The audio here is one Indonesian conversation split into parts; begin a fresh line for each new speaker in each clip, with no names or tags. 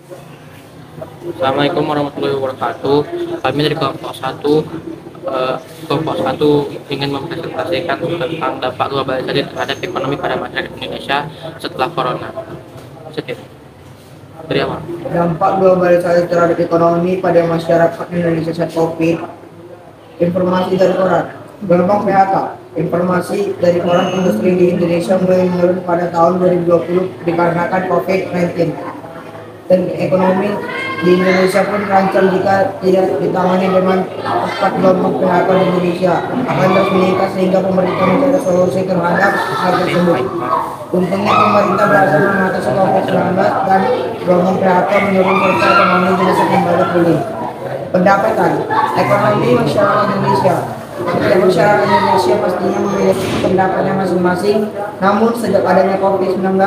Assalamualaikum warahmatullahi wabarakatuh. Kami dari kelompok satu ingin mempresentasikan tentang dampak globalisasi terhadap ekonomi pada masyarakat Indonesia setelah corona. Sedikit dari awal.
Dampak globalisasi terhadap ekonomi pada masyarakat Indonesia saat COVID. Informasi dari koran. Gelombang PHK. Informasi dari koran industri di Indonesia mulai menurun pada tahun 2020 dikarenakan COVID-19. Dan ekonomi di Indonesia pun terancam jika tidak ditangani dengan tepat. Gelombang PHK di Indonesia akan terus meningkat sehingga pemerintah mencari solusi terhadap hal tersebut. Untungnya pemerintah berhasil mengatasi COVID-19 dan gelombang PHK menurun serta ekonomi Indonesia kembali pulih. Pendapatan ekonomi masyarakat Indonesia. Setiap masyarakat Indonesia pastinya memiliki pendapatnya masing-masing. Namun sejak adanya COVID-19,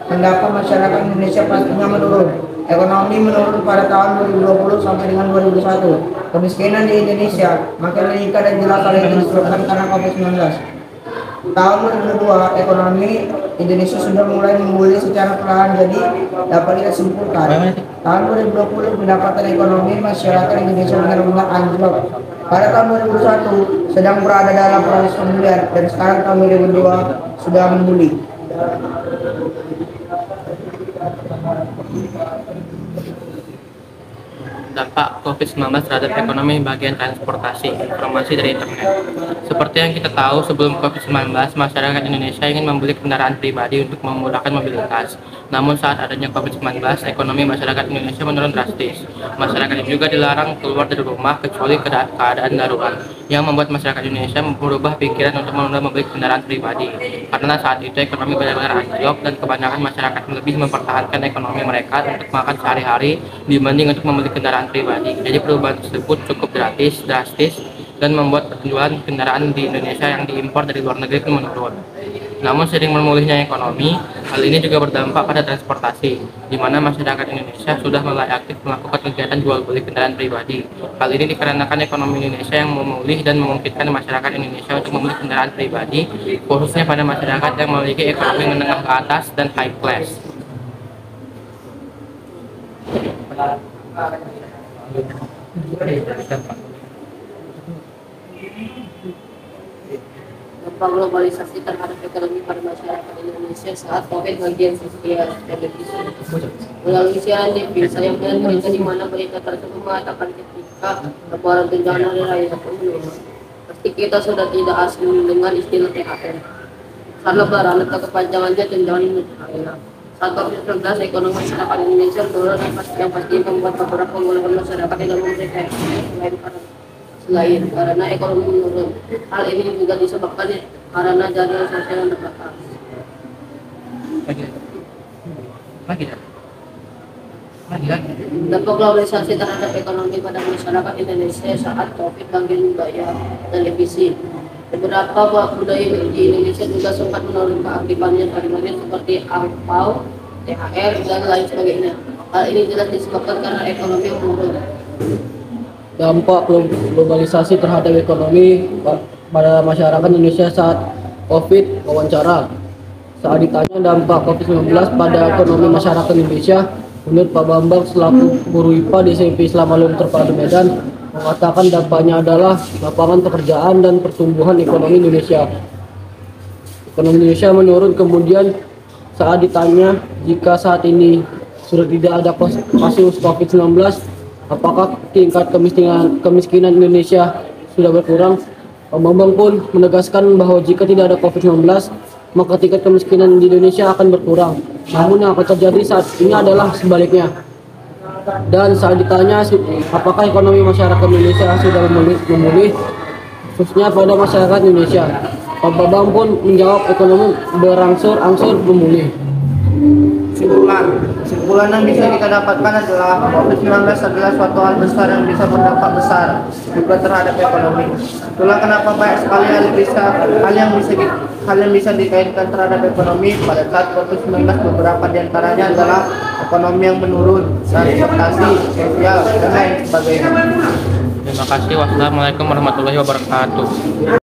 pendapat masyarakat Indonesia pastinya menurun. Ekonomi menurun pada tahun 2020 sampai dengan 2021. Kemiskinan di Indonesia makin meningkat dan jelas hal itu disebabkan karena COVID-19. Tahun 2002, ekonomi Indonesia sudah mulai memulih secara perlahan, jadi dapat kita simpulkan tahun 2020 pendapatan ekonomi masyarakat Indonesia benar-benar anjlok. Pada tahun 2021 sedang berada dalam proses pemulihan dan sekarang tahun 2002 sudah memulih.
Dampak COVID-19 terhadap ekonomi bagian transportasi, informasi dari internet. Seperti yang kita tahu, sebelum COVID-19, masyarakat Indonesia ingin membeli kendaraan pribadi untuk memudahkan mobilitas. Namun saat adanya COVID-19, ekonomi masyarakat Indonesia menurun drastis. Masyarakat juga dilarang keluar dari rumah kecuali keadaan darurat, yang membuat masyarakat Indonesia merubah pikiran untuk menunda membeli kendaraan pribadi. Karena saat itu ekonomi benar-benar anjlok dan kebanyakan masyarakat lebih mempertahankan ekonomi mereka untuk makan sehari-hari dibanding untuk membeli kendaraan pribadi. Jadi perubahan tersebut cukup drastis dan membuat penjualan kendaraan di Indonesia yang diimpor dari luar negeri pun menurun. Namun sering memulihnya ekonomi, hal ini juga berdampak pada transportasi, di mana masyarakat Indonesia sudah mulai aktif melakukan kegiatan jual beli kendaraan pribadi. Hal ini dikarenakan ekonomi Indonesia yang memulih dan memungkinkan masyarakat Indonesia untuk membeli kendaraan pribadi, khususnya pada masyarakat yang memiliki ekonomi menengah ke atas dan high class.
Dampak globalisasi terhadap ekonomi pada masyarakat Indonesia saat COVID bagian sosial televisi. Melalui siaran TV, saya melihat berita di mana berita tersebut mengatakan ketika lebaran bencana hari raya menurun. Pasti kita sudah tidak asing dengan istilah THR. Saat lebaran atau kepanjangannya tunjangan hari. Saat COVID-19, ekonomi masyarakat Indonesia menurun yang pasti membuat beberapa golongan masyarakat yang memberikan selain karena ekonomi menurun. Hal ini juga disebabkan karena jaringan sosial yang terbatas. Dampak globalisasi terhadap ekonomi pada masyarakat Indonesia saat COVID bagian budaya televisi. Beberapa budaya di Indonesia juga sempat menurun keaktifannya sehari-hari seperti angpau, THR, dan lain sebagainya. Hal ini jelas disebabkan karena ekonomi yang menurun.
Dampak globalisasi terhadap ekonomi pada masyarakat Indonesia saat COVID. Wawancara. Saat ditanya dampak COVID-19 pada ekonomi masyarakat Indonesia, menurut Pak Bambang selaku guru IPA di SMP Islam Alun Terpadu Medan mengatakan dampaknya adalah lapangan pekerjaan dan pertumbuhan ekonomi Indonesia. Ekonomi Indonesia menurun. Kemudian saat ditanya jika saat ini sudah tidak ada kasus COVID-19, apakah tingkat kemiskinan Indonesia sudah berkurang? Pak Bambang pun menegaskan bahwa jika tidak ada COVID-19, maka tingkat kemiskinan di Indonesia akan berkurang. Namun yang akan terjadi saat ini adalah sebaliknya. Dan saat ditanya apakah ekonomi masyarakat Indonesia sudah memulih, khususnya pada masyarakat Indonesia, Pak Bambang pun menjawab ekonomi berangsur-angsur memulih.
Kesimpulan yang bisa kita dapatkan adalah COVID-19 adalah suatu hal besar yang bisa berdampak besar juga terhadap ekonomi. Itulah kenapa banyak sekali hal yang bisa dikaitkan terhadap ekonomi pada saat COVID-19. Beberapa diantaranya adalah ekonomi yang menurun, transportasi, sosial, dan lain sebagainya.
Terima kasih. Wassalamualaikum warahmatullahi wabarakatuh.